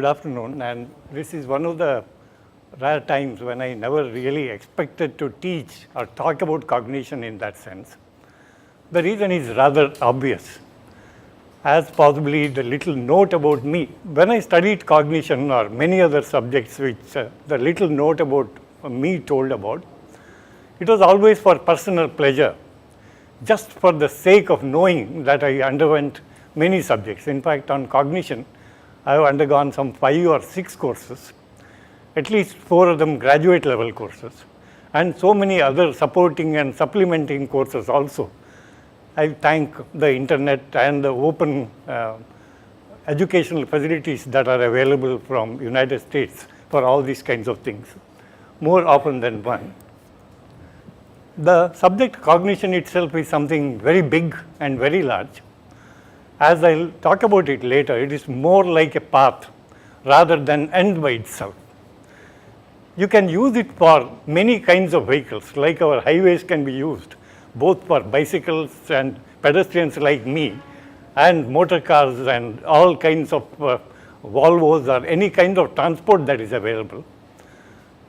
good afternoon. And this is one of the rare times when I never really expected to teach or talk about cognition in that sense. The reason is rather obvious, as possibly the little note about me. When I studied cognition or many other subjects which the little note about me told about, it was always for personal pleasure, just for the sake of knowing that I underwent many subjects. In fact, on cognition, I have undergone some 5 or 6 courses, at least 4 of them graduate level courses, and so many other supporting and supplementing courses also. I thank the internet and the open educational facilities that are available from United States for all these kinds of things, more often than one. The subject cognition itself is something very big and very large. As I'll talk about it later, it is more like a path rather than end by itself. You can use it for many kinds of vehicles, like our highways can be used both for bicycles and pedestrians like me, and motor cars and all kinds of Volvos or any kind of transport that is available.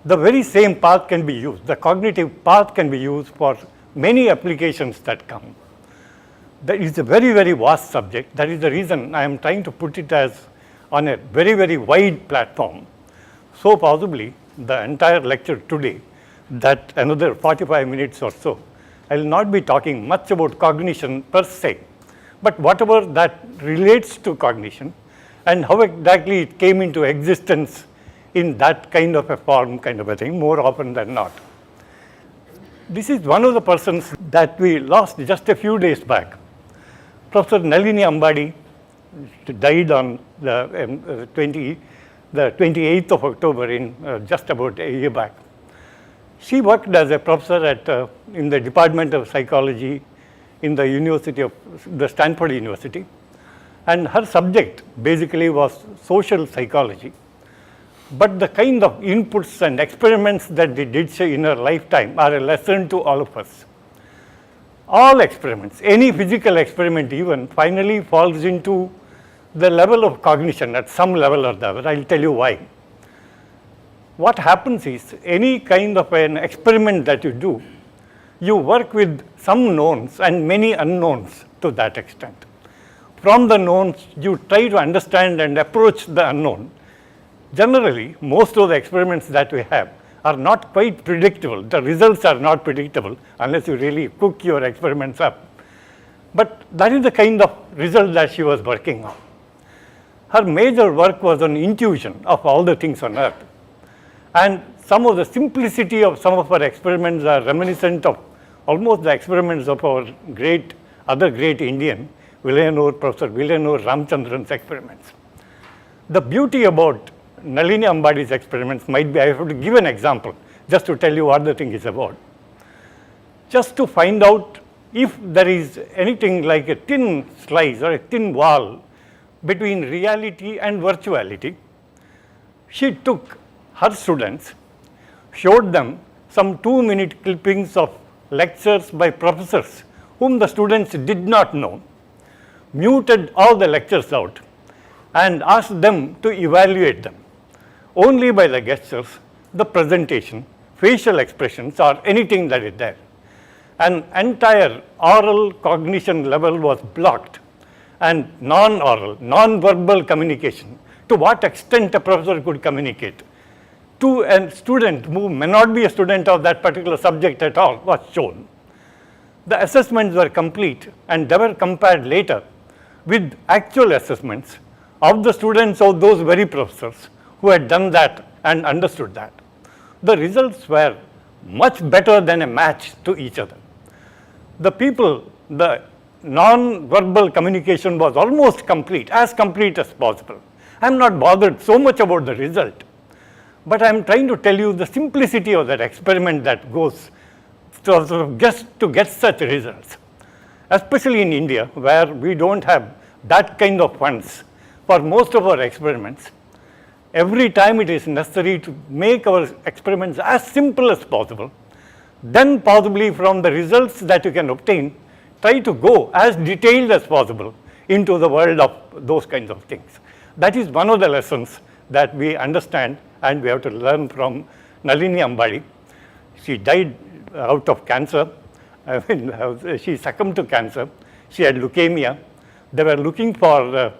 The very same path can be used. The cognitive path can be used for many applications that come. That is a very, very vast subject. That is the reason I am trying to put it as on a very, very wide platform. So possibly the entire lecture today, that another 45 minutes or so, I will not be talking much about cognition per se, but whatever that relates to cognition and how exactly it came into existence in that kind of a form, kind of a thing, more often than not. This is one of the persons that we lost just a few days back. Professor Nalini Ambadi died on the 28th of October in just about a year back. She worked as a professor at in the Department of Psychology in the University of the Stanford University, and her subject basically was social psychology. But the kind of inputs and experiments that they did in her lifetime are a lesson to all of us. All experiments, any physical experiment even, finally falls into the level of cognition at some level or the other. I'll tell you why. What happens is, any kind of an experiment that you do, you work with some knowns and many unknowns to that extent. From the knowns, you try to understand and approach the unknown. Generally, most of the experiments that we have are not quite predictable. The results are not predictable unless you really cook your experiments up. But that is the kind of result that she was working on. Her major work was on intuition of all the things on earth. And some of the simplicity of some of her experiments are reminiscent of almost the experiments of our other great Indian, Professor Villayanur Ramchandran's experiments. The beauty about Nalini Ambadi's experiments might be, I have to give an example just to tell you what the thing is about. Just to find out if there is anything like a thin slice or a thin wall between reality and virtuality, she took her students, showed them some 2-minute clippings of lectures by professors whom the students did not know, muted all the lectures out, and asked them to evaluate them. Only by the gestures, the presentation, facial expressions, or anything that is there. An entire oral cognition level was blocked, and non-oral, non-verbal communication, to what extent a professor could communicate to a student who may not be a student of that particular subject at all, was shown. The assessments were complete, and they were compared later with actual assessments of the students of those very professors who had done that and understood that. The results were much better than a match to each other. The non-verbal communication was almost complete, as complete as possible. I am not bothered so much about the result, but I am trying to tell you the simplicity of that experiment that goes just to get such results, especially in India, where we don't have that kind of funds for most of our experiments. Every time it is necessary to make our experiments as simple as possible, then possibly from the results that you can obtain, try to go as detailed as possible into the world of those kinds of things. That is one of the lessons that we understand and we have to learn from Nalini Ambadi. She died out of cancer. I mean, she succumbed to cancer. She had leukemia. They were looking for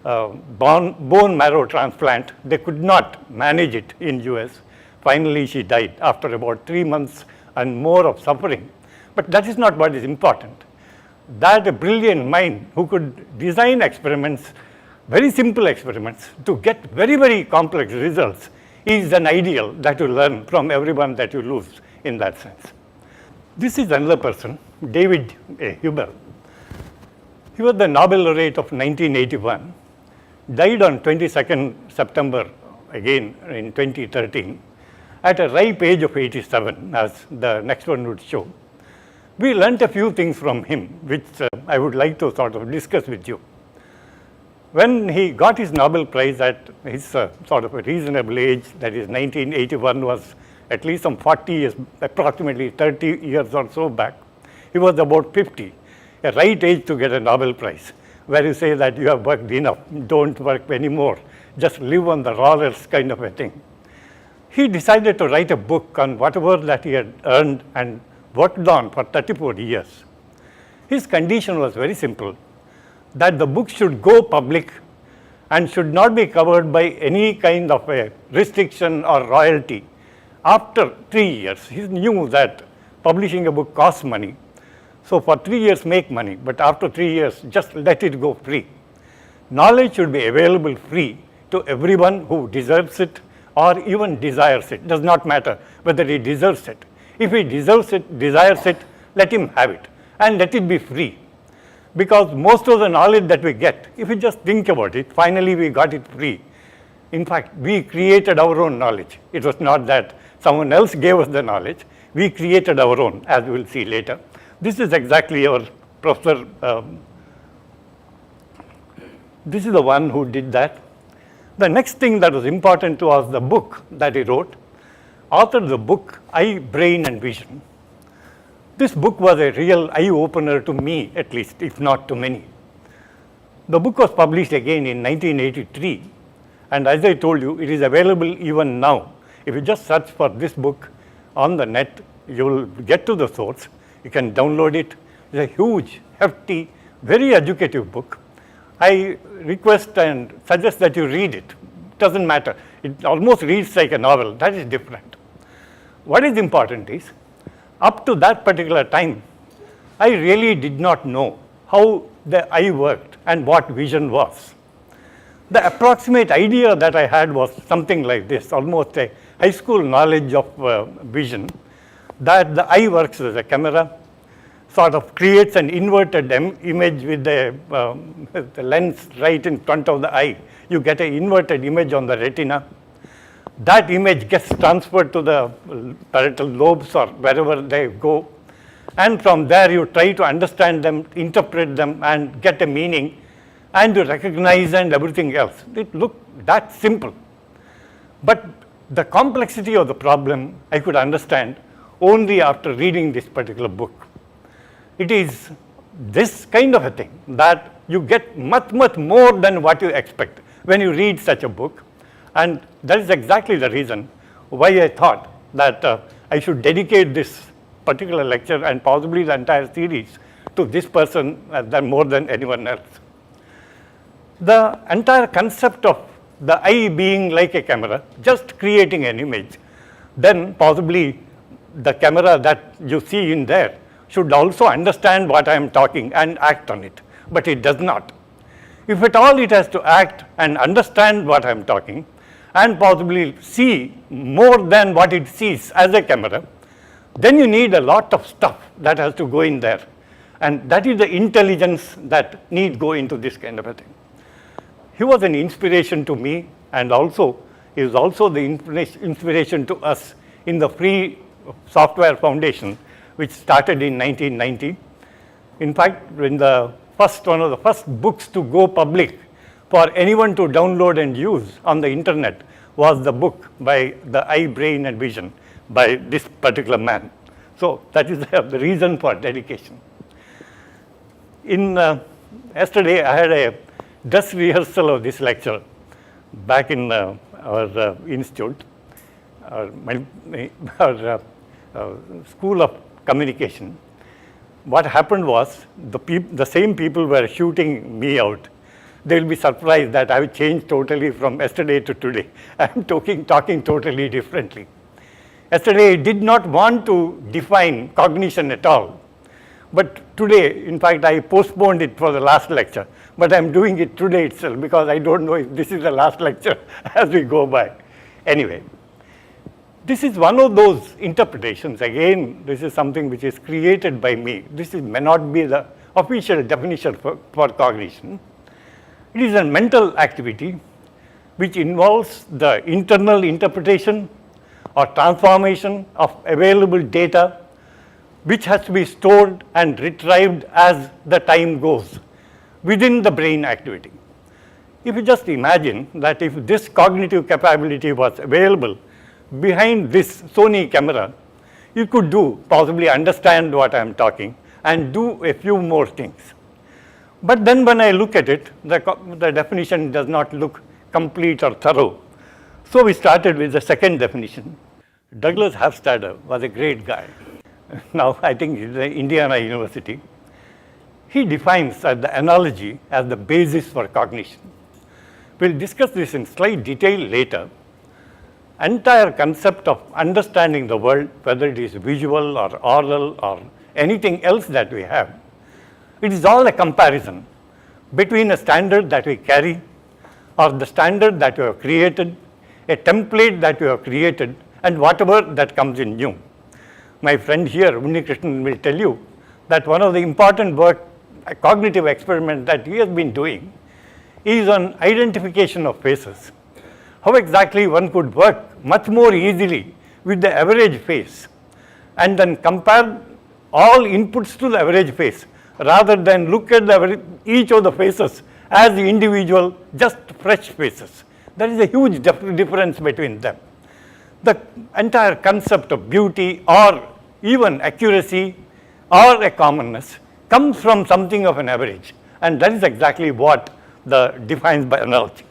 bone marrow transplant. They could not manage it in US. Finally, she died after about 3 months and more of suffering. But that is not what is important. That a brilliant mind who could design experiments, very simple experiments, to get very, very complex results is an ideal that you learn from everyone that you lose in that sense. This is another person, David Huber. He was the Nobel laureate of 1981, died on 22nd September, again in 2013, at a ripe age of 87, as the next one would show. We learnt a few things from him, which I would like to sort of discuss with you. When he got his Nobel Prize at his sort of a reasonable age, that is 1981 was at least some 40 years, approximately 30 years or so back, he was about 50, a right age to get a Nobel Prize, where you say that you have worked enough, don't work anymore, just live on the laurels kind of a thing. He decided to write a book on whatever that he had earned and worked on for 34 years. His condition was very simple, that the book should go public and should not be covered by any kind of a restriction or royalty. After 3 years, he knew that publishing a book costs money. So for 3 years, make money, but after 3 years, just let it go free. Knowledge should be available free to everyone who deserves it or even desires it. Does not matter whether he deserves it. If he deserves it, desires it, let him have it and let it be free. Because most of the knowledge that we get, if you just think about it, finally we got it free. In fact, we created our own knowledge. It was not that someone else gave us the knowledge. We created our own, as we will see later. This is exactly our professor. This is the one who did that. The next thing that was important to us, the book that he wrote, authored the book, Eye, Brain and Vision. This book was a real eye-opener to me, at least, if not to many. The book was published again in 1983, and as I told you, it is available even now. If you just search for this book on the net, you will get to the source. You can download it. It's a huge, hefty, very educative book. I request and suggest that you read it. It doesn't matter. It almost reads like a novel. That is different. What is important is, up to that particular time, I really did not know how the eye worked and what vision was. The approximate idea that I had was something like this, almost a high school knowledge of vision, that the eye works as a camera, sort of creates an inverted image with the lens right in front of the eye. You get an inverted image on the retina. That image gets transferred to the parietal lobes or wherever they go. And from there, you try to understand them, interpret them, and get a meaning, and you recognize and everything else. It looked that simple. But the complexity of the problem I could understand only after reading this particular book. It is this kind of a thing that you get much, much more than what you expect when you read such a book. And that is exactly the reason why I thought that I should dedicate this particular lecture and possibly the entire series to this person more than anyone else. The entire concept of the eye being like a camera, just creating an image, then possibly the camera that you see in there should also understand what I am talking and act on it, but it does not. If at all it has to act and understand what I am talking, and possibly see more than what it sees as a camera, then you need a lot of stuff that has to go in there. And that is the intelligence that need go into this kind of a thing. He was an inspiration to me, and also is also the inspiration to us in the Free Software Foundation, which started in 1990. In fact, when one of the first books to go public for anyone to download and use on the internet was the book by the Eye, Brain and Vision by this particular man. So that is the reason for dedication. Yesterday I had a dress rehearsal of this lecture back in our institute, our, our school of communication, what happened was the same people were shooting me out. They will be surprised that I have changed totally from yesterday to today. I am talking totally differently. Yesterday, I did not want to define cognition at all. But today, in fact, I postponed it for the last lecture. But I am doing it today itself because I don't know if this is the last lecture as we go by. Anyway, this is one of those interpretations. Again, this is something which is created by me. May not be the official definition for cognition. It is a mental activity which involves the internal interpretation or transformation of available data, which has to be stored and retrieved as the time goes within the brain activity. If you just imagine that if this cognitive capability was available behind this Sony camera, you could possibly understand what I am talking and do a few more things. But then when I look at it, the definition does not look complete or thorough. So we started with the second definition. Douglas Hofstadter was a great guy. Now I think he's at Indiana University. He defines the analogy as the basis for cognition. We'll discuss this in slight detail later. Entire concept of understanding the world, whether it is visual or oral or anything else that we have, it is all a comparison between a standard that we carry or the standard that we have created, a template that we have created, and whatever that comes in new. My friend here, Unnikrishnan, will tell you that one of the important cognitive experiments that he has been doing is on identification of faces. How exactly one could work much more easily with the average face and then compare all inputs to the average face rather than look at each of the faces as the individual, just fresh faces. There is a huge difference between them. The entire concept of beauty or even accuracy or a commonness comes from something of an average, and that is exactly what defines by analogy.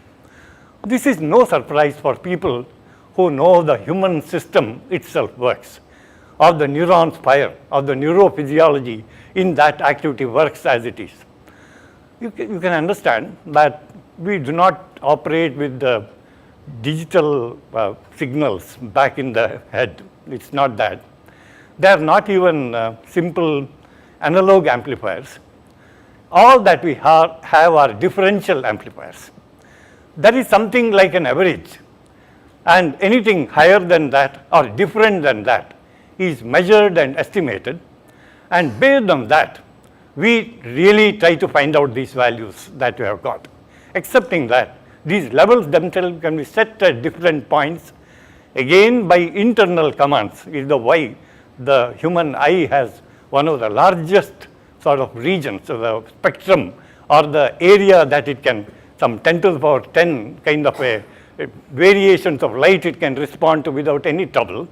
This is no surprise for people who know the human system itself works, or the neurons fire, or the neurophysiology in that activity works as it is. You can understand that we do not operate with the digital signals back in the head. It's not that. They are not even simple analog amplifiers. All that we have are differential amplifiers. That is something like an average, and anything higher than that or different than that is measured and estimated, and based on that, we really try to find out these values that we have got. Accepting that these levels themselves can be set at different points, again by internal commands, is the why the human eye has one of the largest sort of regions of the spectrum, or the area that it can, some 10 to the power 10 kind of a variations of light it can respond to without any trouble.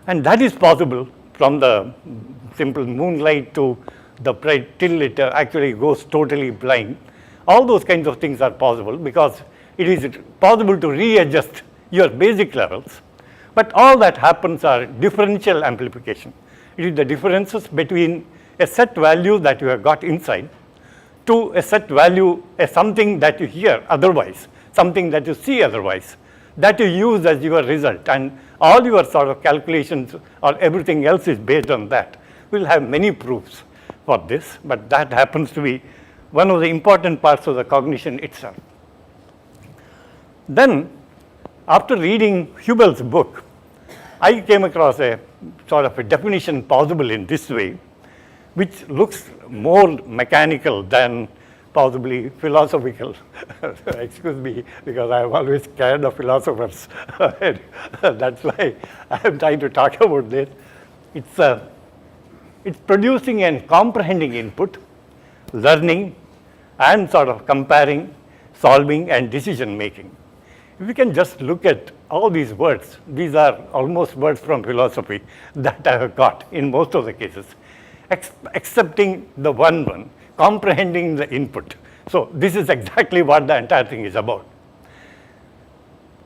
And that is possible from the simple moonlight to the bright till it actually goes totally blind. All those kinds of things are possible because it is possible to readjust your basic levels. But all that happens are differential amplification. It is the differences between a set value that you have got inside to a set value, something that you hear otherwise, something that you see otherwise, that you use as your result. And all your sort of calculations or everything else is based on that. We'll have many proofs for this, but that happens to be one of the important parts of the cognition itself. Then, after reading Hubel's book, I came across a sort of a definition possible in this way, which looks more mechanical than possibly philosophical. Excuse me, because I am always scared of philosophers. That's why I am trying to talk about this. It's producing and comprehending input, learning, and sort of comparing, solving, and decision making. If we can just look at all these words, these are almost words from philosophy that I have got in most of the cases. Accepting the one, comprehending the input. So this is exactly what the entire thing is about.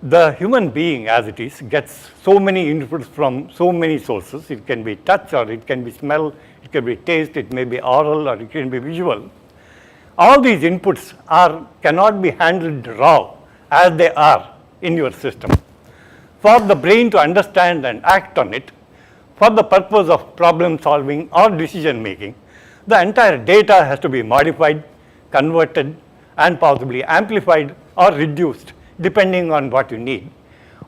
The human being as it is gets so many inputs from so many sources. It can be touch, or it can be smell, it can be taste, it may be oral, or it can be visual. All these inputs cannot be handled raw as they are in your system. For the brain to understand and act on it, for the purpose of problem solving or decision making, the entire data has to be modified, converted, and possibly amplified or reduced depending on what you need.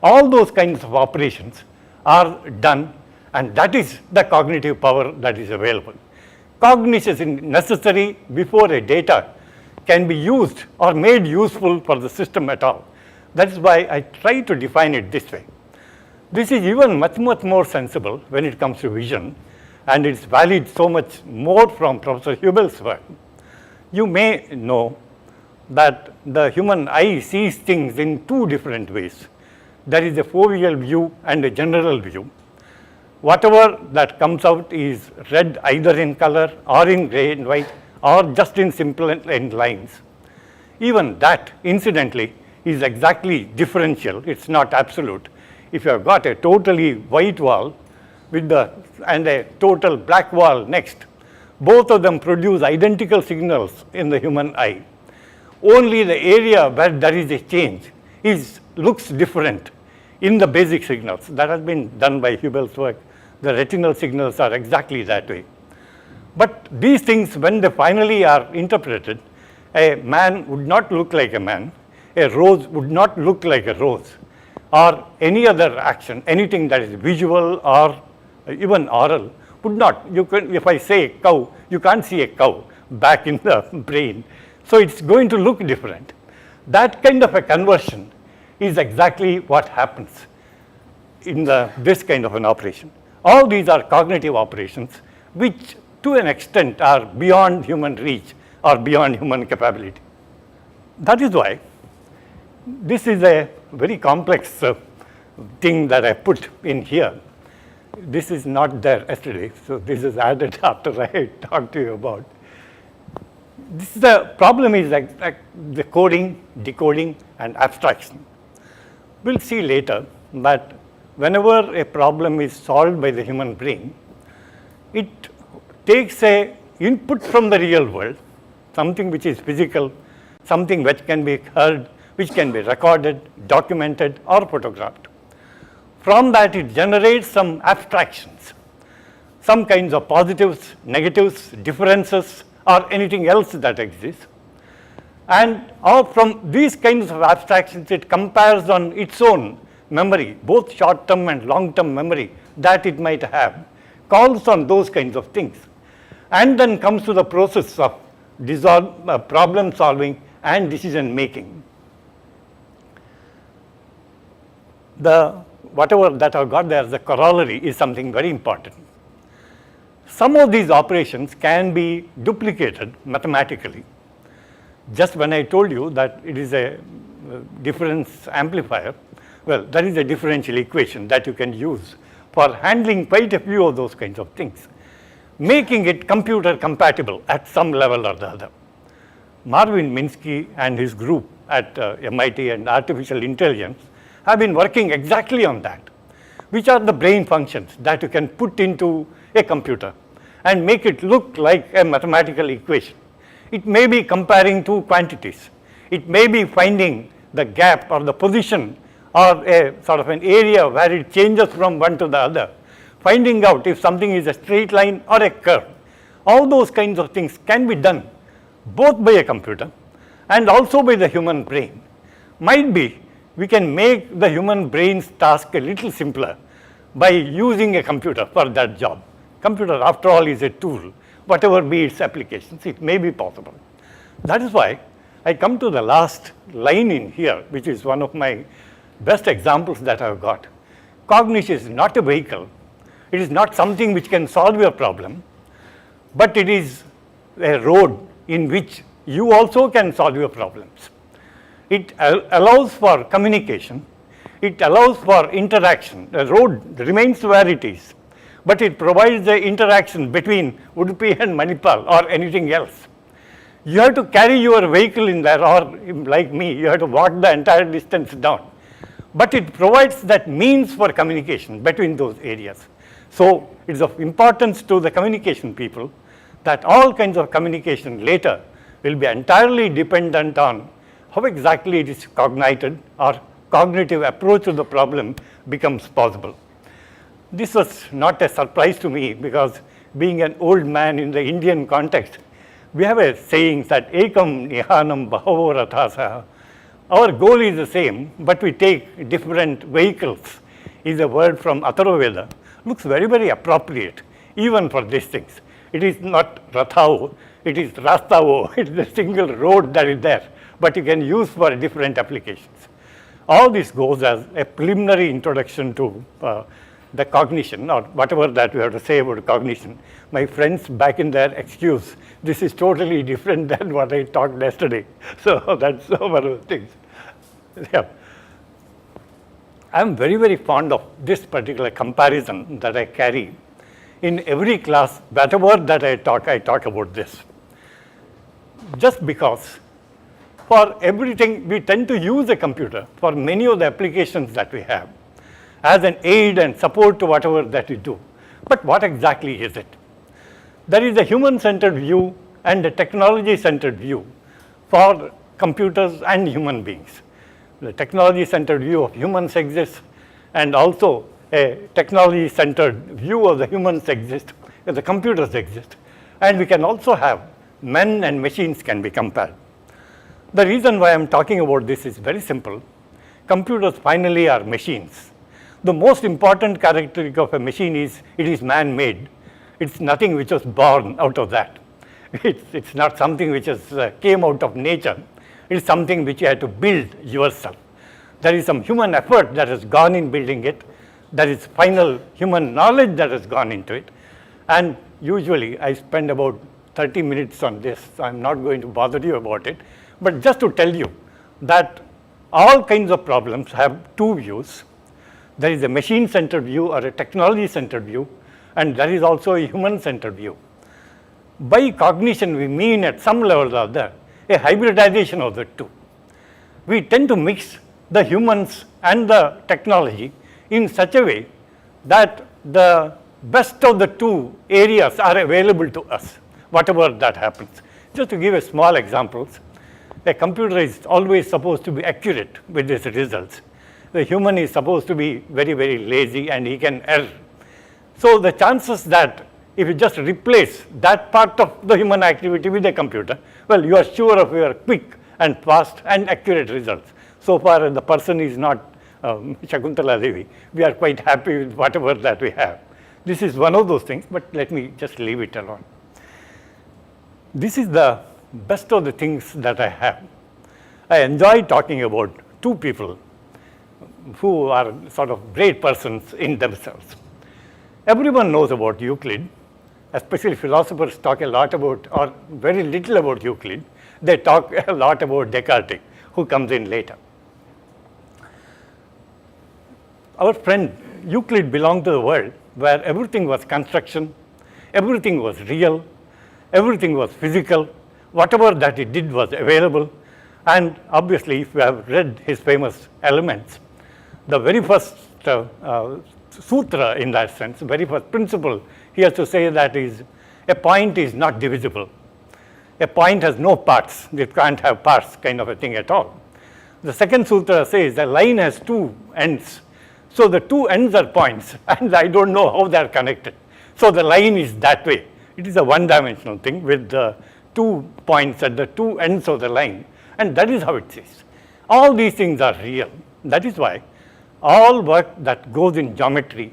All those kinds of operations are done, and that is the cognitive power that is available. Cognition is necessary before a data can be used or made useful for the system at all. That is why I try to define it this way. This is even much more sensible when it comes to vision, and it's valid so much more from Professor Hubel's work. You may know that the human eye sees things in two different ways. There is a foveal view and a general view. Whatever that comes out is read either in color or in gray and white or just in simple lines. Even that, incidentally, is exactly differential. It's not absolute. If you have got a totally white wall and a total black wall next, both of them produce identical signals in the human eye. Only the area where there is a change looks different in the basic signals. That has been done by Hubel's work. The retinal signals are exactly that way. But these things, when they finally are interpreted, a man would not look like a man, a rose would not look like a rose, or any other action, anything that is visual or even oral would not. If I say cow, you can't see a cow back in the brain. So it's going to look different. That kind of a conversion is exactly what happens in this kind of an operation. All these are cognitive operations which to an extent are beyond human reach or beyond human capability. That is why this is a very complex thing that I put in here. This is not there yesterday, so this is added after I talked to you about. The problem is the coding, decoding, and abstraction. We'll see later that whenever a problem is solved by the human brain, it takes an input from the real world, something which is physical, something which can be heard, which can be recorded, documented, or photographed. From that, it generates some abstractions, some kinds of positives, negatives, differences, or anything else that exists. And from these kinds of abstractions, it compares on its own memory, both short-term and long-term memory that it might have, calls on those kinds of things, and then comes to the process of problem solving and decision making. Whatever that I've got there as a corollary is something very important. Some of these operations can be duplicated mathematically. Just when I told you that it is a difference amplifier, well, that is a differential equation that you can use for handling quite a few of those kinds of things, making it computer compatible at some level or the other. Marvin Minsky and his group at MIT and Artificial Intelligence have been working exactly on that, which are the brain functions that you can put into a computer and make it look like a mathematical equation. It may be comparing two quantities. It may be finding the gap or the position or a sort of an area where it changes from one to the other, finding out if something is a straight line or a curve. All those kinds of things can be done both by a computer and also by the human brain. Might be we can make the human brain's task a little simpler by using a computer for that job. Computer, after all, is a tool. Whatever be its applications, it may be possible. That is why I come to the last line in here, which is one of my best examples that I've got. Cognition is not a vehicle. It is not something which can solve your problem, but it is a road in which you also can solve your problems. It allows for communication. It allows for interaction. The road remains where it is, but it provides the interaction between Udupi and Manipal or anything else. You have to carry your vehicle in there, or like me, you have to walk the entire distance down. but it provides that means for communication between those areas. So it's of importance to the communication people that all kinds of communication later will be entirely dependent on how exactly it is cognited or cognitive approach to the problem becomes possible. This was not a surprise to me because being an old man in the Indian context, we have a saying that ekam nihanam bahavo rathasa. Our goal is the same, but we take different vehicles, is a word from Atharva Veda. Looks very, very appropriate even for these things. It is not rathao, it is rastao, it is a single road that is there, but you can use for different applications. All this goes as a preliminary introduction to the cognition, or whatever that we have to say about cognition. My friends back in their excuse, this is totally different than what I talked yesterday. So that's one of the things. Yeah. I'm very, very fond of this particular comparison that I carry. In every class, whatever that I talk about this. Just because for everything, we tend to use a computer for many of the applications that we have as an aid and support to whatever that we do. But what exactly is it? There is a human-centered view and a technology-centered view for computers and human beings. The technology-centered view of humans exists, and also a technology-centered view of the humans exist, the computers exist. And we can also have men and machines can be compared. The reason why I'm talking about this is very simple. Computers finally are machines. The most important characteristic of a machine is it is man-made. It's nothing which was born out of that. It's not something which has came out of nature. It's something which you have to build yourself. There is some human effort that has gone in building it. There is final human knowledge that has gone into it. And usually I spend about 30 minutes on this, so I'm not going to bother you about it. But just to tell you that all kinds of problems have two views. There is a machine-centered view or a technology-centered view, and there is also a human-centered view. By cognition, we mean at some level or other a hybridization of the two. We tend to mix the humans and the technology in such a way that the best of the two areas are available to us, whatever that happens. Just to give a small example, a computer is always supposed to be accurate with its results. The human is supposed to be very, very lazy and he can err. So the chances that if you just replace that part of the human activity with a computer, well, you are sure of your quick and fast and accurate results. So far as the person is not Shakuntala Devi, we are quite happy with whatever that we have. This is one of those things, but let me just leave it alone. This is the best of the things that I have. I enjoy talking about two people who are sort of great persons in themselves. Everyone knows about Euclid, especially philosophers talk a lot about, or very little about Euclid. They talk a lot about Descartes, who comes in later. Our friend Euclid belonged to the world where everything was construction, everything was real, everything was physical, whatever that he did was available. And obviously, if you have read his famous Elements, the very first sutra in that sense, the very first principle, he has to say that is a point is not divisible. A point has no parts. It can't have parts kind of a thing at all. The second sutra says a line has two ends. So the two ends are points, and I don't know how they are connected. So the line is that way. It is a one-dimensional thing with the 2 points at the two ends of the line, and that is how it is. All these things are real. That is why all work that goes in geometry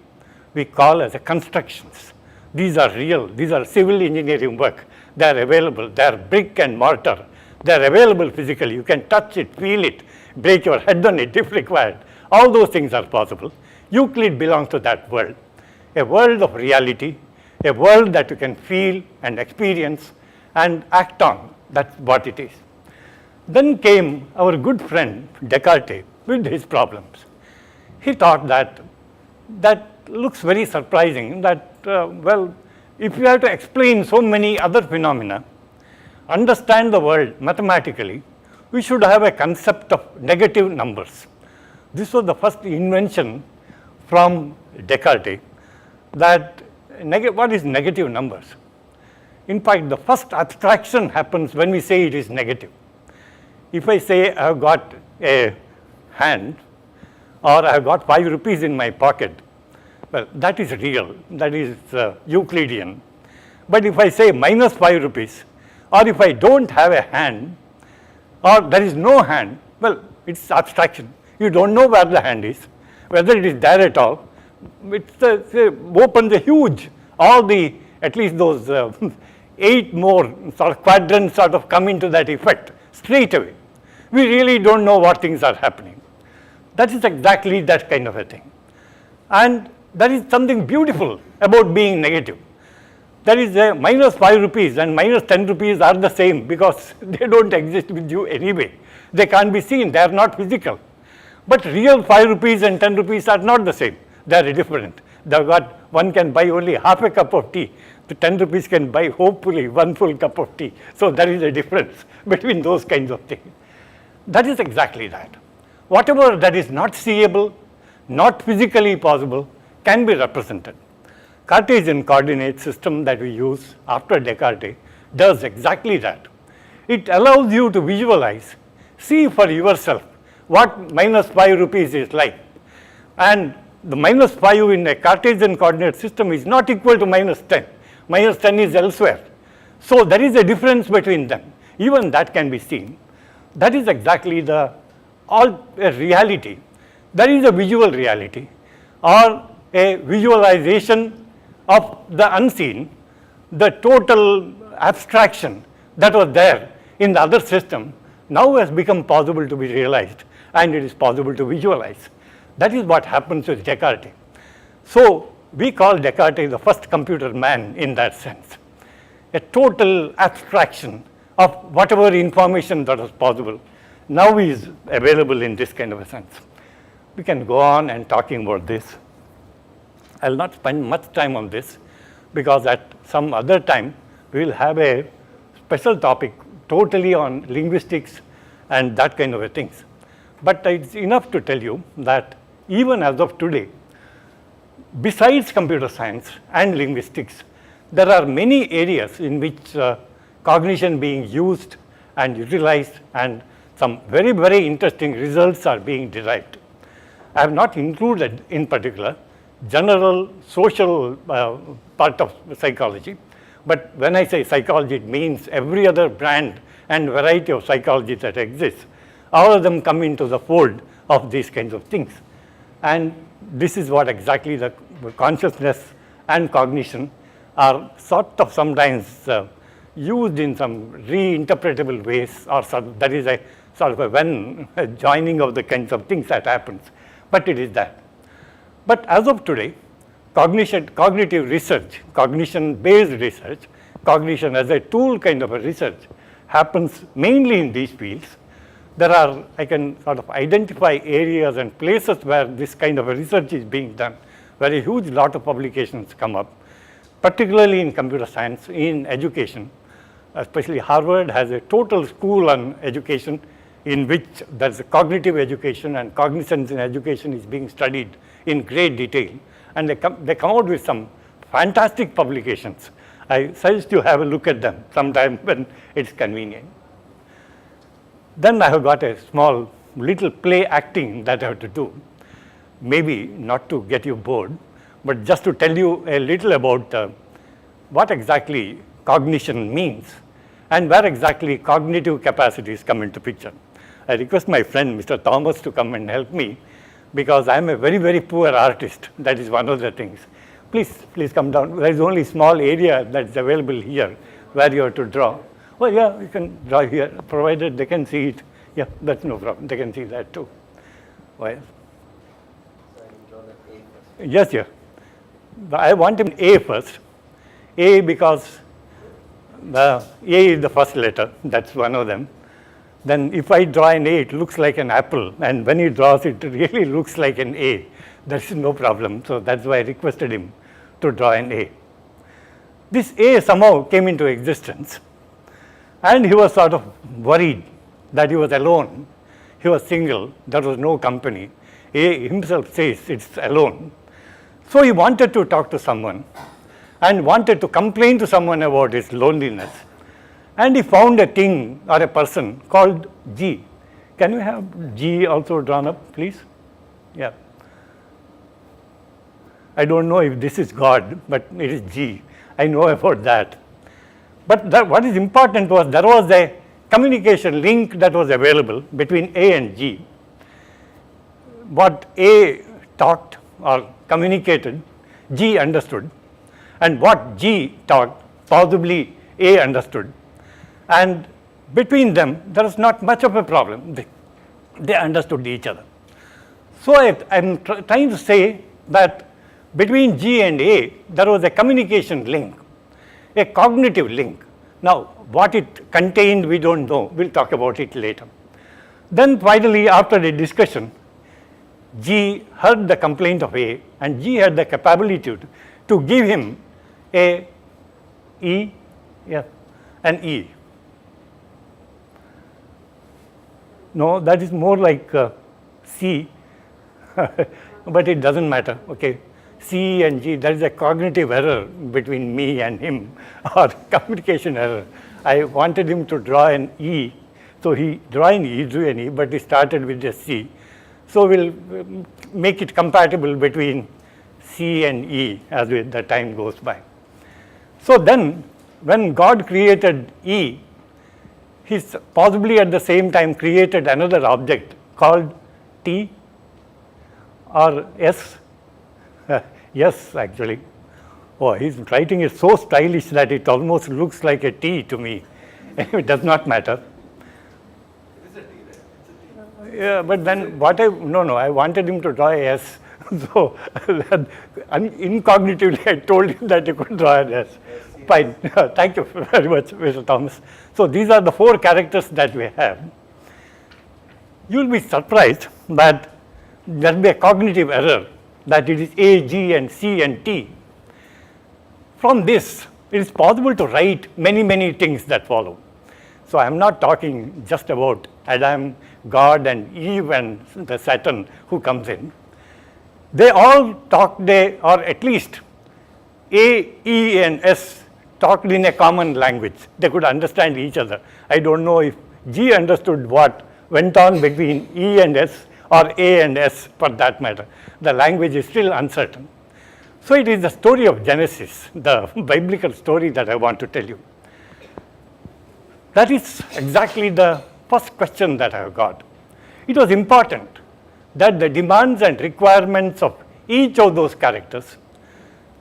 we call as a constructions. These are real. These are civil engineering work. They are available. They are brick and mortar. They are available physically. You can touch it, feel it, break your head on it if required. All those things are possible. Euclid belongs to that world, a world of reality, a world that you can feel and experience and act on. That's what it is. Then came our good friend Descartes with his problems. He thought that looks very surprising that, well, if you have to explain so many other phenomena, understand the world mathematically, we should have a concept of negative numbers. This was the first invention from Descartes that what is negative numbers? In fact, the first abstraction happens when we say it is negative. If I say I have got a hand or I have got 5 rupees in my pocket, well, that is real, that is Euclidean. But if I say minus 5 rupees, or if I don't have a hand, or there is no hand, well, it's abstraction. You don't know where the hand is, whether it is there at all. It opens a huge, all the, at least those 8 more sort of quadrants sort of come into that effect straight away. We really don't know what things are happening. That is exactly that kind of a thing. And there is something beautiful about being negative. There is a minus 5 rupees and minus 10 rupees are the same because they don't exist with you anyway. They can't be seen, they are not physical. But real 5 rupees and 10 rupees are not the same, they are different. One can buy only half a cup of tea, the 10 rupees can buy hopefully 1 full cup of tea. So there is a difference between those kinds of things. That is exactly that. Whatever that is not seeable, not physically possible, can be represented. Cartesian coordinate system that we use after Descartes does exactly that. It allows you to visualize, see for yourself what minus 5 rupees is like. And the minus 5 in a Cartesian coordinate system is not equal to minus 10. Minus 10 is elsewhere. So there is a difference between them. Even that can be seen. That is exactly a reality. There is a visual reality or a visualization of the unseen, the total abstraction that was there in the other system now has become possible to be realized and it is possible to visualize. That is what happens with Descartes. So we call Descartes the first computer man in that sense. A total abstraction of whatever information that was possible now is available in this kind of a sense. We can go on and talking about this. I will not spend much time on this because at some other time we will have a special topic totally on linguistics and that kind of a things. But it's enough to tell you that even as of today, besides computer science and linguistics, there are many areas in which cognition being used and utilized and some very, very interesting results are being derived. I have not included in particular general social part of psychology, but when I say psychology, it means every other brand and variety of psychology that exists. All of them come into the fold of these kinds of things. And this is what exactly the consciousness and cognition are sort of sometimes used in some reinterpretable ways, or that is a sort of a joining of the kinds of things that happens, but it is that. But as of today, cognitive research, cognition-based research, cognition as a tool kind of a research happens mainly in these fields. There are, I can sort of identify areas and places where this kind of a research is being done, where a huge lot of publications come up, particularly in computer science, in education. Especially Harvard has a total school on education in which there is a cognitive education and cognizance in education is being studied in great detail. And they come out with some fantastic publications. I suggest you have a look at them sometime when it's convenient. Then I have got a small little play acting that I have to do. Maybe not to get you bored, but just to tell you a little about what exactly cognition means and where exactly cognitive capacities come into picture. I request my friend Mr. Thomas to come and help me because I am a very, very poor artist. That is one of the things. Please come down. There is only small area that is available here where you have to draw. Well, yeah, you can draw here, provided they can see it. Yeah, that's no problem. They can see that too. Well, yes, yeah. I want him A first. A because the A is the first letter. That's one of them. Then if I draw an A, it looks like an apple. And when he draws it, it really looks like an A. That's no problem. So that's why I requested him to draw an A. This A somehow came into existence. And he was sort of worried that he was alone. He was single. There was no company. A himself says it's alone. So he wanted to talk to someone and wanted to complain to someone about his loneliness. And he found a thing or a person called G. Can you have G also drawn up, please? Yeah. I don't know if this is God, but it is G. I know about that. But what is important was there was a communication link that was available between A and G. What A talked or communicated, G understood, and what G talked, possibly A understood. And between them, there was not much of a problem. They understood each other. So I'm trying to say that between G and A, there was a communication link, a cognitive link. Now, what it contained, we don't know. We'll talk about it later. Then finally, after the discussion, G heard the complaint of A, and G had the capability to give him an E. No, that is more like C, but it doesn't matter, okay. C and G, there is a cognitive error between me and him, or communication error. I wanted him to draw an E, so he drew an E, but he started with a C. So we'll make it compatible between C and E as the time goes by. So then, when God created E, He's possibly at the same time created another object called T or S. Yes, actually. Oh, his writing is so stylish that it almost looks like a T to me. It does not matter. It is a T, right? It's a T. Yeah, but then I wanted him to draw a S. So, incognitively, I told him that he could draw an S. Fine. Thank you very much, Mr. Thomas. So, these are the 4 characters that we have. You will be surprised that there will be a cognitive error, that it is A, G, and C, and T. From this, it is possible to write many, many things that follow. So, I am not talking just about Adam, God, and Eve, and the Satan who comes in. They all talked, or at least A, E, and S talked in a common language. They could understand each other. I don't know if G understood what went on between E and S, or A and S for that matter. The language is still uncertain. So it is the story of Genesis, the biblical story that I want to tell you. That is exactly the first question that I have got. It was important that the demands and requirements of each of those characters,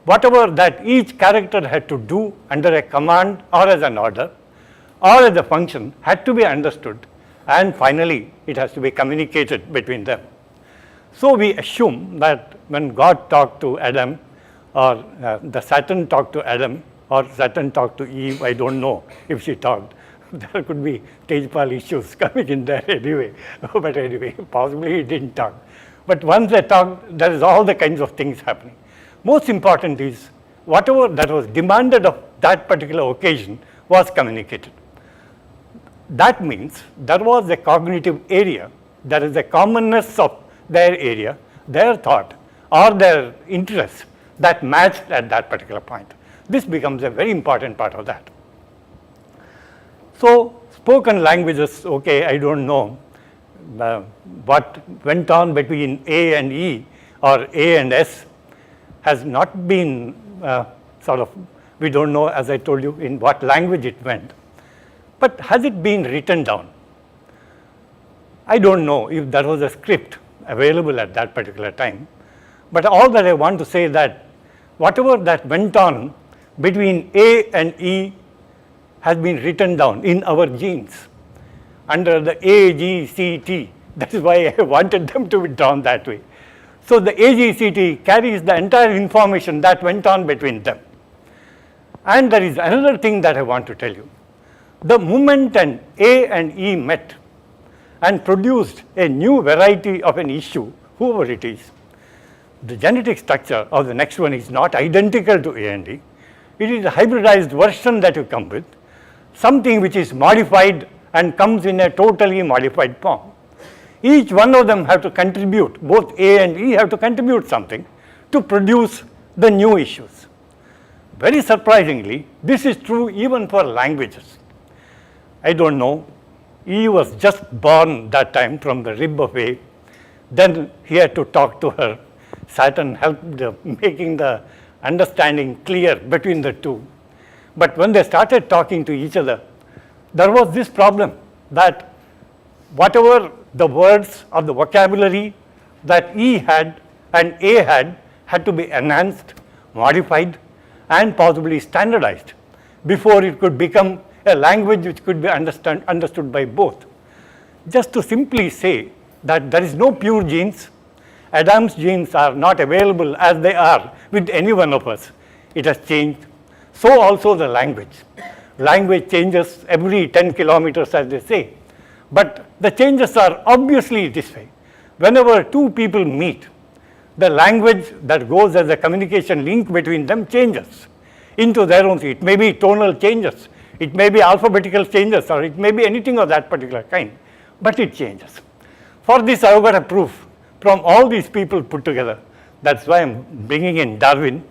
whatever that each character had to do under a command or as an order or as a function, had to be understood, and finally it has to be communicated between them. So we assume that when God talked to Adam, or the Satan talked to Adam, or Satan talked to Eve, I don't know if she talked. There could be Tejpal issues coming in there anyway. But anyway, possibly he didn't talk. But once they talked, there is all the kinds of things happening. Most important is whatever that was demanded of that particular occasion was communicated. That means there was a cognitive area, there is a commonness of their area, their thought, or their interest that matched at that particular point. This becomes a very important part of that. So, spoken languages, okay, I don't know what went on between A and E or A and S has not been we don't know, as I told you, in what language it went. But has it been written down? I don't know if there was a script available at that particular time. But all that I want to say that whatever that went on between A and E has been written down in our genes under the A, G, C, T. That is why I wanted them to be drawn that way. So the A, G, C, T carries the entire information that went on between them. And there is another thing that I want to tell you. The moment an A and E met and produced a new variety of an issue, whoever it is, the genetic structure of the next one is not identical to A and E. It is a hybridized version that you come with, something which is modified and comes in a totally modified form. Each one of them have to contribute, both A and E have to contribute something to produce the new issues. Very surprisingly, this is true even for languages. I don't know, E was just born that time from the rib of A. Then he had to talk to her. Saturn helped making the understanding clear between the two. But when they started talking to each other, there was this problem that whatever the words or the vocabulary that E had and A had to be enhanced, modified, and possibly standardized before it could become a language which could be understood by both. Just to simply say that there is no pure genes, Adam's genes are not available as they are with any one of us. It has changed. So also the language. Language changes every 10 kilometers, as they say. But the changes are obviously this way. Whenever two people meet, the language that goes as a communication link between them changes into their own. It may be tonal changes, it may be alphabetical changes, or it may be anything of that particular kind, but it changes. For this, I have got a proof from all these people put together. That's why I'm bringing in Darwin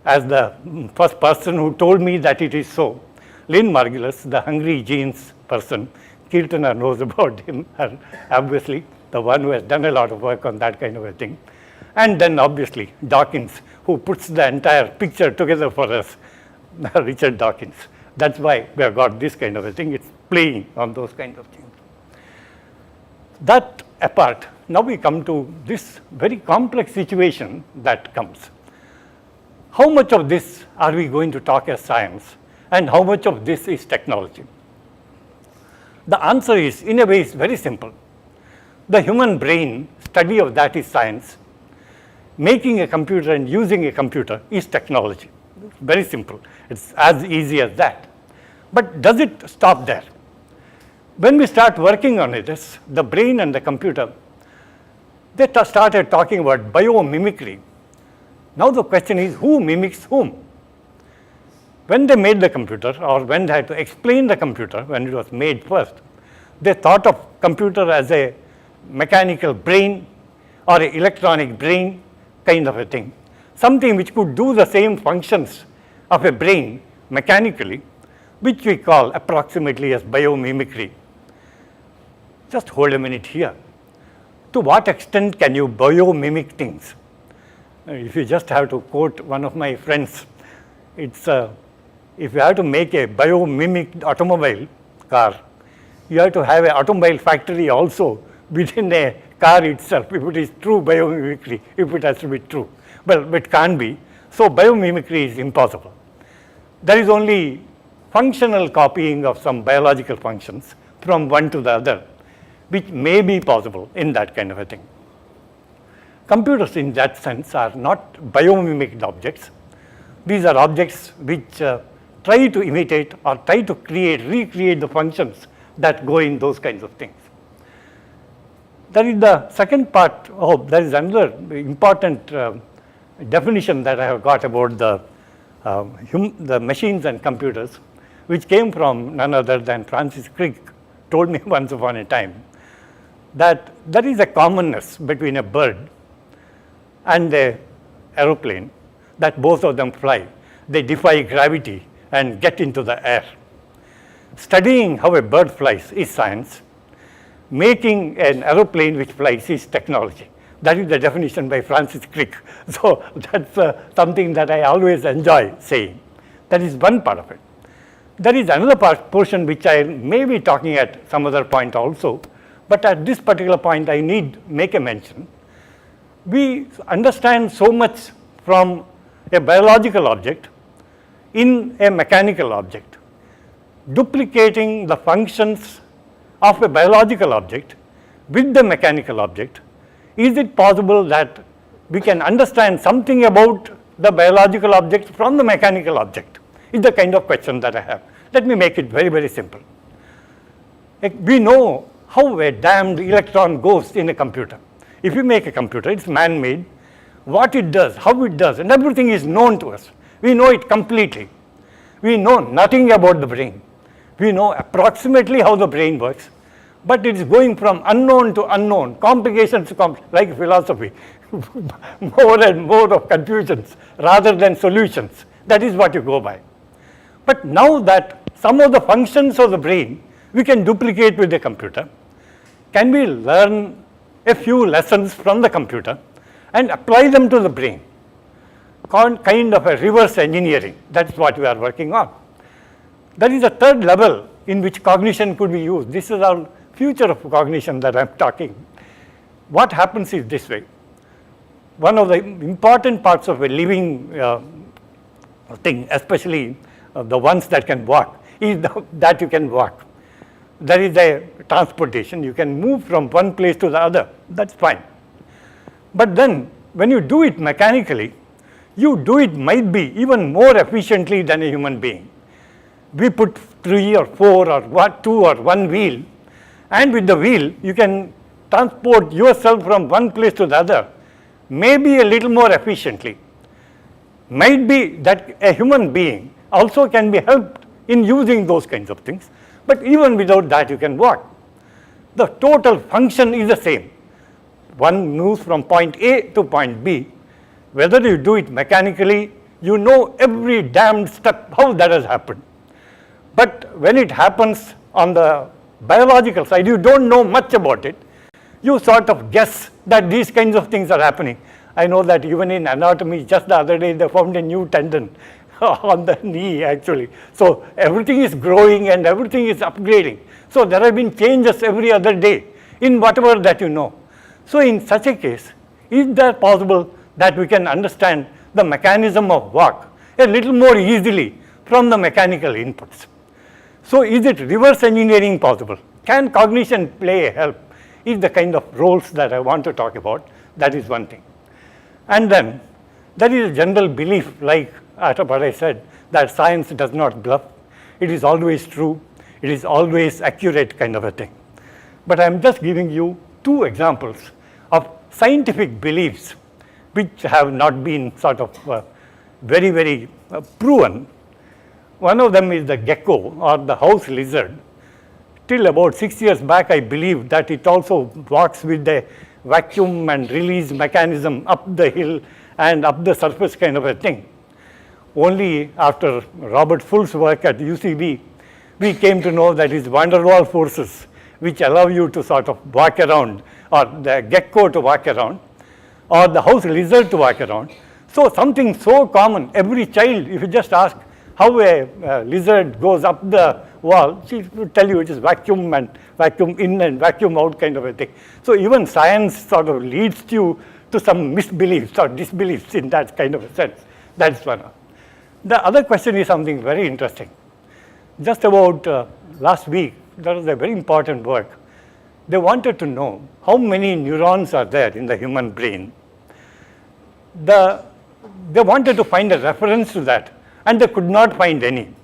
as the first person who told me that it is so. Lynn Margulis, the hungry genes person, Kirtana knows about him, and obviously the one who has done a lot of work on that kind of a thing. And then obviously Dawkins, who puts the entire picture together for us, Richard Dawkins. That's why we have got this kind of a thing. It's playing on those kinds of things. That apart, now we come to this very complex situation that comes. How much of this are we going to talk as science, and how much of this is technology? The answer is, in a way, is very simple. The human brain, study of that is science. Making a computer and using a computer is technology. Very simple. It's as easy as that. But does it stop there? When we start working on it, the brain and the computer, they started talking about biomimicry. Now the question is, who mimics whom? When they made the computer, or when they had to explain the computer, when it was made first, they thought of computer as a mechanical brain or an electronic brain kind of a thing. Something which could do the same functions of a brain mechanically, which we call approximately as biomimicry. Just hold a minute here. To what extent can you biomimic things? If you just have to quote one of my friends, it's if you have to make a biomimic automobile car, you have to have an automobile factory also within a car itself, if it is true biomimicry, if it has to be true. Well, it can't be. So biomimicry is impossible. There is only functional copying of some biological functions from one to the other, which may be possible in that kind of a thing. Computers in that sense are not biomimicked objects. These are objects which try to imitate or try to recreate the functions that go in those kinds of things. That is the second part. Oh, there is another important definition that I have got about the machines and computers, which came from none other than Francis Crick, told me once upon a time that there is a commonness between a bird and an aeroplane, that both of them fly. They defy gravity and get into the air. Studying how a bird flies is science. Making an aeroplane which flies is technology. That is the definition by Francis Crick. So that's something that I always enjoy saying. That is one part of it. There is another portion which I may be talking at some other point also, but at this particular point I need make a mention. We understand so much from a biological object in a mechanical object. Duplicating the functions of a biological object with the mechanical object, is it possible that we can understand something about the biological object from the mechanical object? Is the kind of question that I have. Let me make it very, very simple. We know how a damned electron goes in a computer. If you make a computer, it's man-made, what it does, how it does, and everything is known to us. We know it completely. We know nothing about the brain. We know approximately how the brain works, but it is going from unknown to unknown, complications to like philosophy, more and more of confusions rather than solutions. That is what you go by. But now that some of the functions of the brain we can duplicate with the computer, can we learn a few lessons from the computer and apply them to the brain? Kind of a reverse engineering. That's what we are working on. That is the third level in which cognition could be used. This is our future of cognition that I'm talking. What happens is this way. One of the important parts of a living thing, especially the ones that can walk, is that you can walk. There is a transportation. You can move from one place to the other. That's fine. But then when you do it mechanically, you do it might be even more efficiently than a human being. We put 3 or 4 or 2 or 1 wheel, and with the wheel you can transport yourself from one place to the other, maybe a little more efficiently. Might be that a human being also can be helped in using those kinds of things, but even without that you can walk. The total function is the same. One moves from point A to point B. Whether you do it mechanically, you know every damned step how that has happened. But when it happens on the biological side, you don't know much about it. You sort of guess that these kinds of things are happening. I know that even in anatomy, just the other day they found a new tendon on the knee actually. So everything is growing and everything is upgrading. So there have been changes every other day in whatever that you know. So in such a case, is that possible that we can understand the mechanism of walk a little more easily from the mechanical inputs? So is it reverse engineering possible? Can cognition play a help? Is the kind of roles that I want to talk about. That is one thing. And then there is a general belief, like what I said, that science does not bluff. It is always true. It is always accurate kind of a thing. But I am just giving you 2 examples of scientific beliefs which have not been sort of very proven. One of them is the gecko or the house lizard. Till about 6 years back, I believed that it also walks with a vacuum and release mechanism up the hill and up the surface kind of a thing. Only after Robert Fulle's work at UCB, we came to know that it's van der Waals forces which allow you to sort of walk around, or the gecko to walk around, or the house lizard to walk around. So something so common, every child, if you just ask how a lizard goes up the wall, she will tell you it is vacuum and vacuum in and vacuum out kind of a thing. So even science sort of leads you to some misbeliefs or disbeliefs in that kind of a sense. That's one. The other question is something very interesting. Just about last week, there was a very important work. They wanted to know how many neurons are there in the human brain. They wanted to find a reference to that, and they could not find any.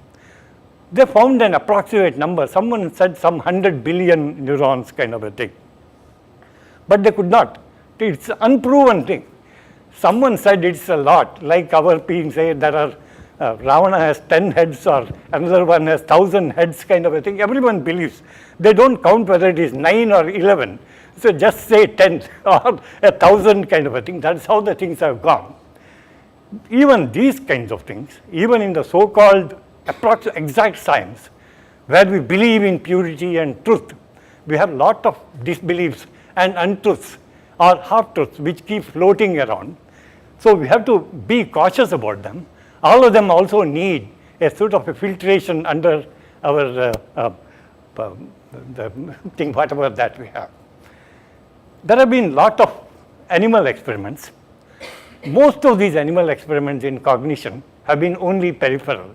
They found an approximate number. Someone said some 100 billion neurons kind of a thing. But they could not. It's an unproven thing. Someone said it's a lot, like our being say there are Ravana has 10 heads or another one has 1,000 heads kind of a thing. Everyone believes. They don't count whether it is 9 or 11. So just say 10 or 1,000 kind of a thing. That's how the things have gone. Even these kinds of things, even in the so-called exact science, where we believe in purity and truth, we have a lot of disbeliefs and untruths or half-truths which keep floating around. So we have to be cautious about them. All of them also need a sort of a filtration under our the thing, whatever that we have. There have been a lot of animal experiments. Most of these animal experiments in cognition have been only peripheral.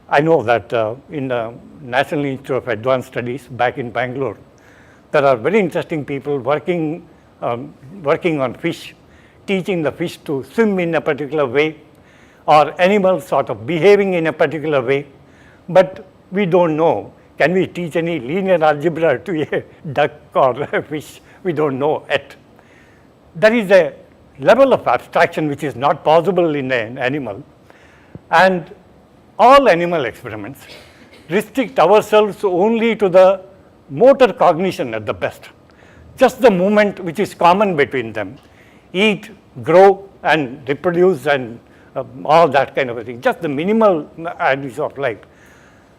I know that in the National Institute of Advanced Studies back in Bangalore, there are very interesting people working on fish, teaching the fish to swim in a particular way, or animals sort of behaving in a particular way. But we don't know, can we teach any linear algebra to a duck or a fish? We don't know yet. There is a level of abstraction which is not possible in an animal, and all animal experiments restrict ourselves only to the motor cognition at the best. Just the movement which is common between them. Eat, grow, and reproduce, and all that kind of a thing. Just the minimal ideas of life.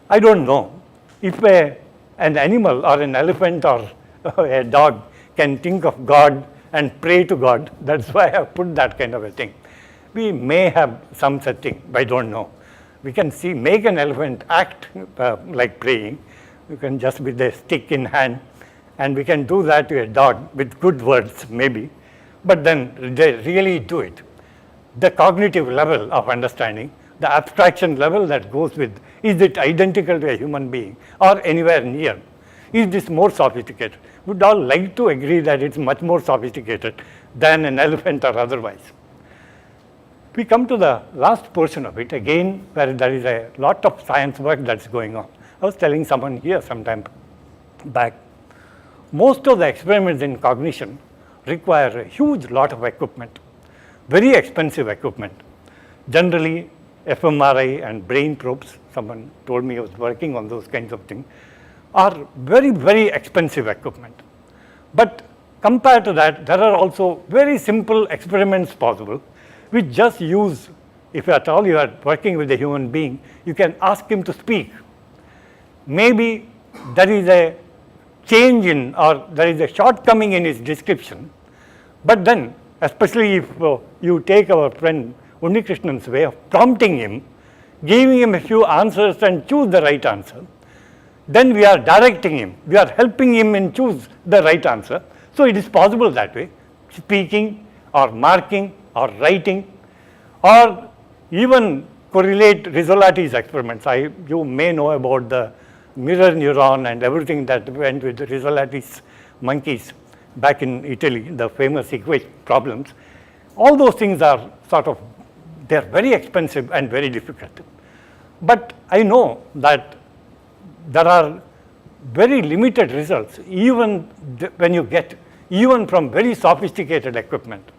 I don't know if an animal or an elephant or a dog can think of God and pray to God. That's why I put that kind of a thing. We may have some such thing, but I don't know. We can make an elephant act like praying. You can just with a stick in hand, and we can do that to a dog with good words, maybe. But then they really do it. The cognitive level of understanding, the abstraction level that goes with, is it identical to a human being or anywhere near? Is this more sophisticated? Would all like to agree that it's much more sophisticated than an elephant or otherwise. We come to the last portion of it, again, where there is a lot of science work that's going on. I was telling someone here some time back, most of the experiments in cognition require a huge lot of equipment, very expensive equipment. Generally, fMRI and brain probes, someone told me I was working on those kinds of things, are very, very expensive equipment. But compared to that, there are also very simple experiments possible. We just use, if at all you are working with a human being, you can ask him to speak. Maybe there is a change in, or there is a shortcoming in his description, but then, especially if you take our friend Unnikrishnan's way of prompting him, giving him a few answers and choose the right answer, then we are directing him, we are helping him in choose the right answer. So it is possible that way, speaking or marking or writing, or even correlate Rizzolati's experiments. You may know about the mirror neuron and everything that went with Rizzolati's monkeys back in Italy, the famous equation problems. All those things are they're very expensive and very difficult. But I know that there are very limited results, even when you get, even from very sophisticated equipment.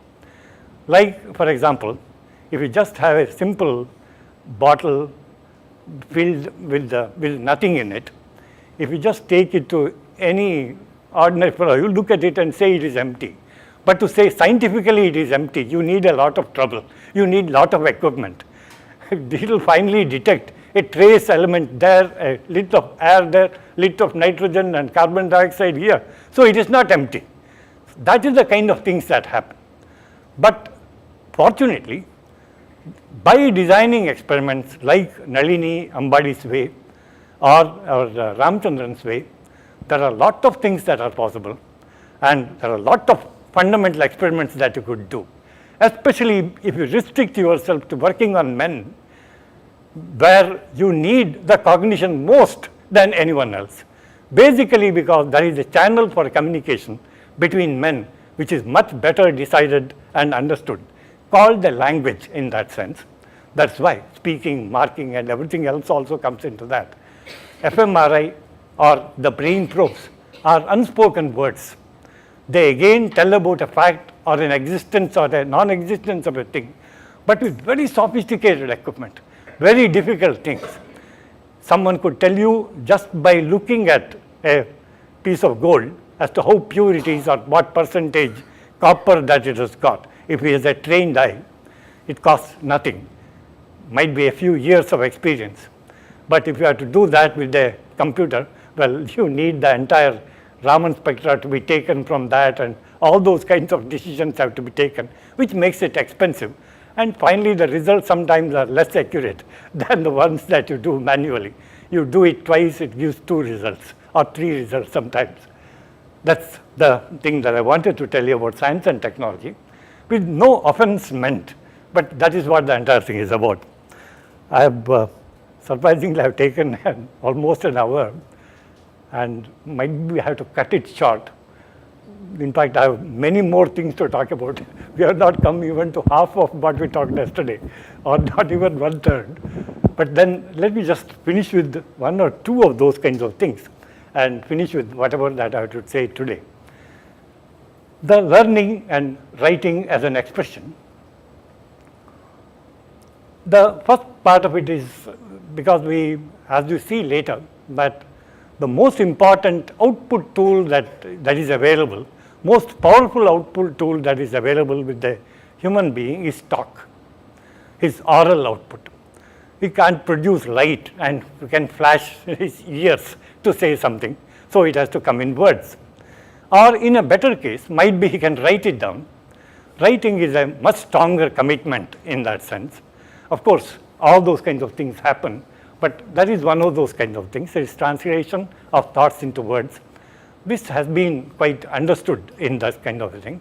Like, for example, if you just have a simple bottle filled with nothing in it, if you just take it to any ordinary fellow, you look at it and say it is empty. But to say scientifically it is empty, you need a lot of trouble. You need a lot of equipment. It will finally detect a trace element there, a little of air there, little of nitrogen and carbon dioxide here. So it is not empty. That is the kind of things that happen. But fortunately, by designing experiments like Nalini Ambadi's way or Ramchandran's way, there are a lot of things that are possible, and there are a lot of fundamental experiments that you could do, especially if you restrict yourself to working on men, where you need the cognition most than anyone else. Basically because there is a channel for communication between men which is much better decided and understood, called the language in that sense. That's why speaking, marking, and everything else also comes into that. fMRI or the brain probes are unspoken words. They again tell about a fact or an existence or a non-existence of a thing, but with very sophisticated equipment, very difficult things. Someone could tell you just by looking at a piece of gold as to how pure it is or what percentage copper that it has got. If he has a trained eye, it costs nothing. Might be a few years of experience. But if you have to do that with a computer, well, you need the entire Raman spectra to be taken from that, and all those kinds of decisions have to be taken, which makes it expensive. And finally, the results sometimes are less accurate than the ones that you do manually. You do it twice, it gives 2 results or 3 results sometimes. That's the thing that I wanted to tell you about science and technology, with no offense meant, but that is what the entire thing is about. I have surprisingly have taken almost an hour, and maybe we have to cut it short. In fact, I have many more things to talk about. We have not come even to half of what we talked yesterday, or not even 1/3. But then let me just finish with 1 or 2 of those kinds of things, and finish with whatever that I would say today. The learning and writing as an expression. The first part of it is because we, as you see later, that the most important output tool that is available, most powerful output tool that is available with the human being is talk, his oral output. He can't produce light and you can flash his ears to say something, so it has to come in words. Or in a better case, might be he can write it down. Writing is a much stronger commitment in that sense. Of course, all those kinds of things happen, but that is one of those kinds of things. There is translation of thoughts into words. This has been quite understood in that kind of a thing.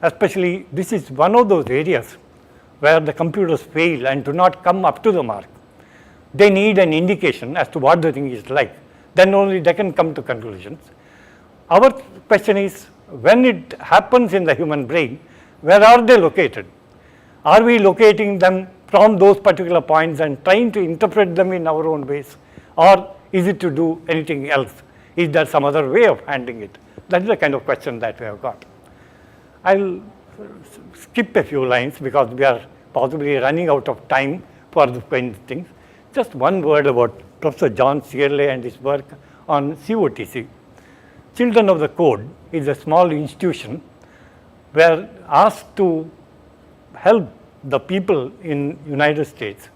Especially, this is one of those areas where the computers fail and do not come up to the mark. They need an indication as to what the thing is like. Then only they can come to conclusions. Our question is, when it happens in the human brain, where are they located? Are we locating them from those particular points and trying to interpret them in our own ways? Or is it to do anything else? Is there some other way of handling it? That is the kind of question that we have got. I'll skip a few lines because we are possibly running out of time for the kind of things. Just one word about Professor John Searle and his work on COTC. Children of the Code is a small institution were asked to help the people in United States.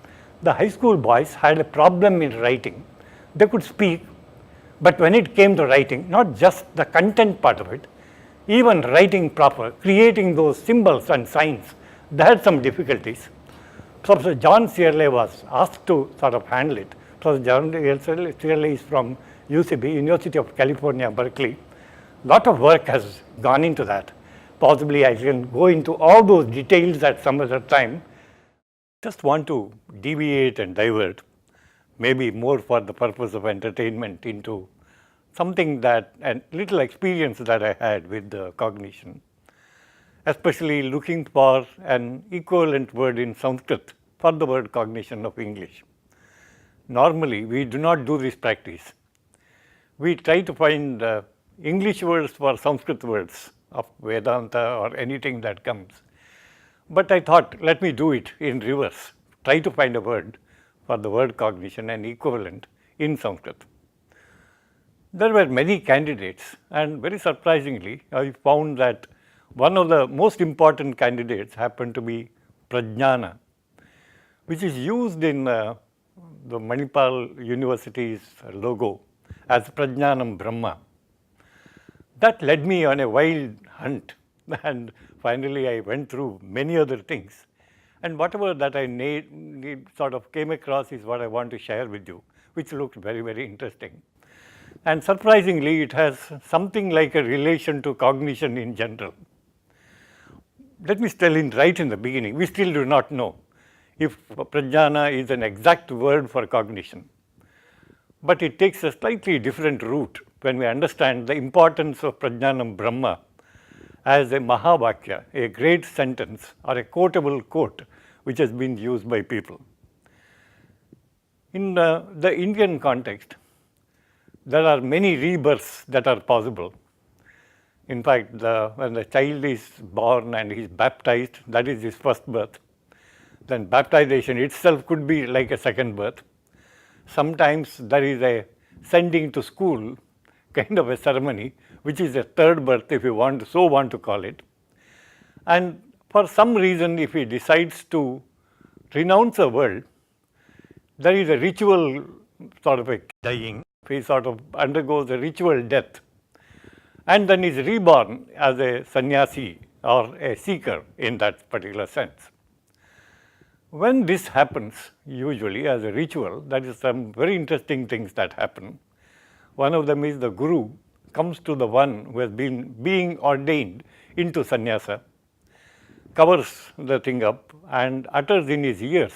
The high school boys had a problem in writing. They could speak, but when it came to writing, not just the content part of it, even writing proper, creating those symbols and signs, they had some difficulties. Professor John Searle was asked to sort of handle it. Professor John Searle is from UCB, University of California, Berkeley. Lot of work has gone into that. Possibly I can go into all those details at some other time. Just want to deviate and divert, maybe more for the purpose of entertainment, into something that, a little experience that I had with the cognition, especially looking for an equivalent word in Sanskrit for the word cognition of English. Normally, we do not do this practice. We try to find English words for Sanskrit words of Vedanta or anything that comes. But I thought, let me do it in reverse, try to find a word for the word cognition and equivalent in Sanskrit. There were many candidates, and very surprisingly, I found that one of the most important candidates happened to be prajnana, which is used in the Manipal University's logo as Prajnanam Brahma. That led me on a wild hunt, and finally I went through many other things. And whatever that I sort of came across is what I want to share with you, which looked very, very interesting. And surprisingly, it has something like a relation to cognition in general. Let me tell you right in the beginning, we still do not know if prajnana is an exact word for cognition. But it takes a slightly different route when we understand the importance of Prajnanam Brahma as a Mahavakya, a great sentence or a quotable quote which has been used by people. In the Indian context, there are many rebirths that are possible. In fact, when the child is born and he is baptized, that is his first birth. Then baptization itself could be like a second birth. Sometimes there is a sending to school kind of a ceremony, which is a third birth, if you want to call it. And for some reason, if he decides to renounce a world, there is a ritual sort of a dying. He sort of undergoes a ritual death and then is reborn as a sannyasi or a seeker in that particular sense. When this happens, usually as a ritual, there is some very interesting things that happen. One of them is the guru comes to the one who has been being ordained into sannyasa, covers the thing up and utters in his ears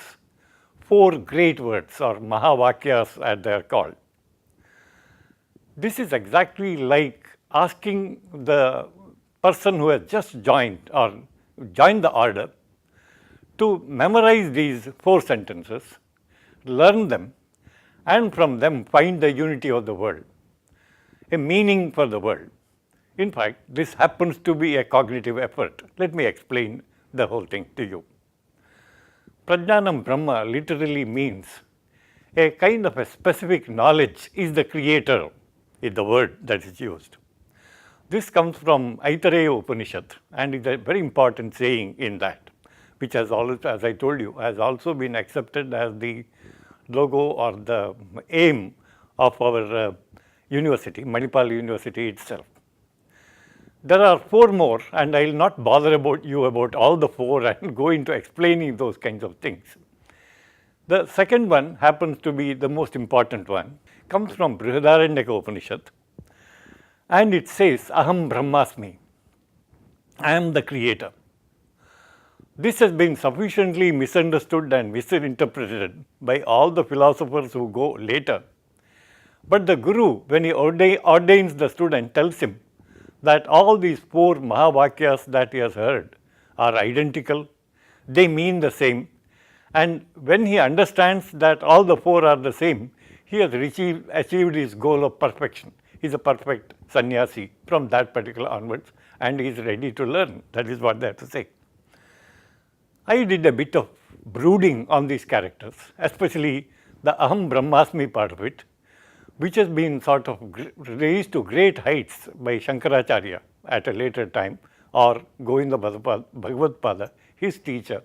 4 great words, or Mahavakyas as they are called. This is exactly like asking the person who has just joined or joined the order to memorize these 4 sentences, learn them, and from them find the unity of the world, a meaning for the world. In fact, this happens to be a cognitive effort. Let me explain the whole thing to you. Prajnanam Brahma literally means a kind of a specific knowledge is the creator, is the word that is used. This comes from Aitareya Upanishad and is a very important saying in that, which has always, as I told you, has also been accepted as the logo or the aim of our university, Manipal University itself. There are 4 more, and I will not bother you about all the 4 and go into explaining those kinds of things. The second one happens to be the most important one, comes from Brihadaranyaka Upanishad, and it says, Aham Brahmasmi, I am the creator. This has been sufficiently misunderstood and misinterpreted by all the philosophers who go later. But the Guru, when he ordains the student, tells him that all these 4 Mahavakyas that he has heard are identical, they mean the same, and when he understands that all the 4 are the same, he has achieved his goal of perfection. He is a perfect sannyasi from that particular onwards, and he is ready to learn. That is what they have to say. I did a bit of brooding on these characters, especially the Aham Brahmasmi part of it, which has been sort of raised to great heights by Shankaracharya at a later time, or Govinda Bhagavatpada, his teacher,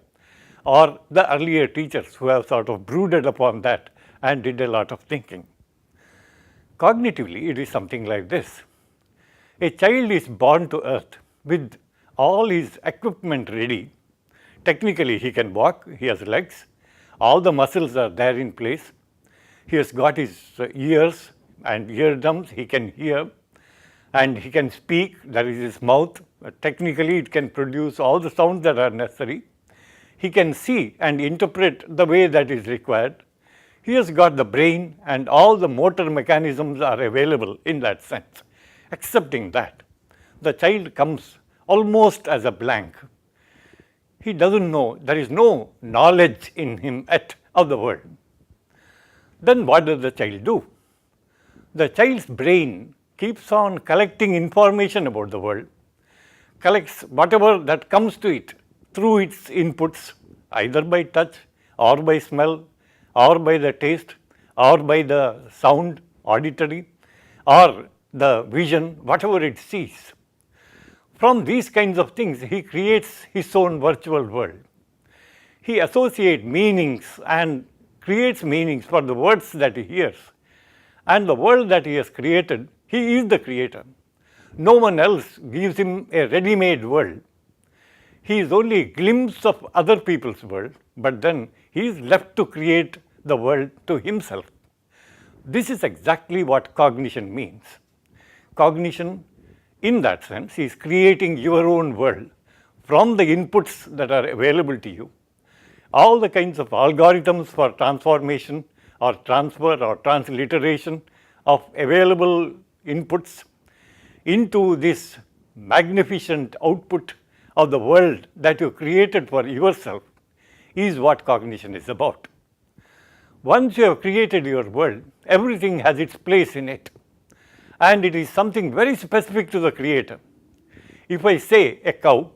or the earlier teachers who have sort of brooded upon that and did a lot of thinking. Cognitively, it is something like this. A child is born to earth with all his equipment ready. Technically, he can walk, he has legs, all the muscles are there in place. He has got his ears and eardrums, he can hear, and he can speak, that is his mouth. Technically, it can produce all the sounds that are necessary. He can see and interpret the way that is required. He has got the brain, and all the motor mechanisms are available in that sense. Accepting that, the child comes almost as a blank. He doesn't know, there is no knowledge in him yet of the world. Then what does the child do? The child's brain keeps on collecting information about the world, collects whatever that comes to it through its inputs, either by touch or by smell or by the taste or by the sound, auditory, or the vision, whatever it sees. From these kinds of things, he creates his own virtual world. He associates meanings and creates meanings for the words that he hears. And the world that he has created, he is the creator. No one else gives him a ready-made world. He is only a glimpse of other people's world, but then he is left to create the world to himself. This is exactly what cognition means. Cognition, in that sense, is creating your own world from the inputs that are available to you. All the kinds of algorithms for transformation or transfer or transliteration of available inputs into this magnificent output of the world that you created for yourself is what cognition is about. Once you have created your world, everything has its place in it, and it is something very specific to the creator. If I say a cow,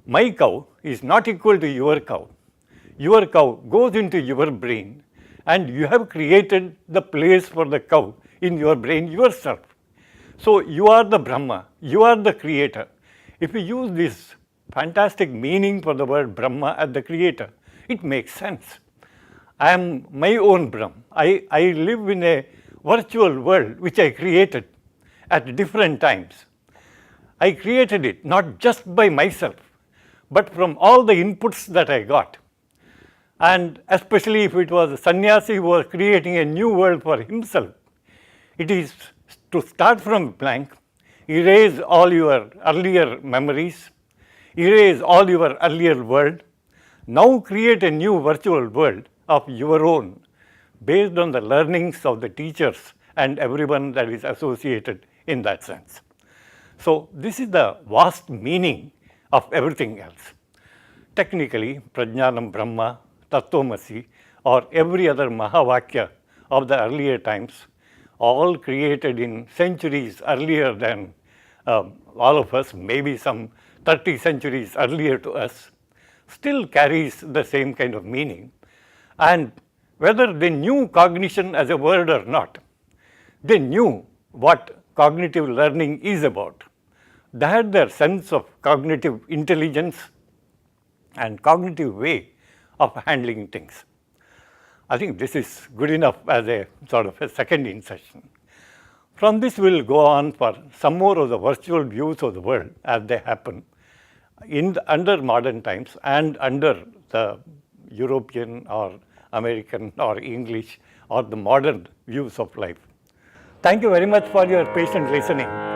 my cow is not equal to your cow. Your cow goes into your brain, and you have created the place for the cow in your brain yourself. So you are the Brahma, you are the creator. If you use this fantastic meaning for the word Brahma as the creator, it makes sense. I am my own Brahma. I live in a virtual world which I created at different times. I created it not just by myself, but from all the inputs that I got. And especially if it was a sannyasi who was creating a new world for himself, it is to start from blank, erase all your earlier memories, erase all your earlier world, now create a new virtual world of your own based on the learnings of the teachers and everyone that is associated in that sense. So this is the vast meaning of everything else. Technically, Prajnanam Brahma, Tattvamasi, or every other Mahavakya of the earlier times, all created in centuries earlier than all of us, maybe some 30 centuries earlier to us, still carries the same kind of meaning. And whether they knew cognition as a word or not, they knew what cognitive learning is about. They had their sense of cognitive intelligence and cognitive way of handling things. I think this is good enough as a sort of a second insertion. From this, we will go on for some more of the virtual views of the world as they happen under modern times and under the European or American or English or the modern views of life. Thank you very much for your patient listening.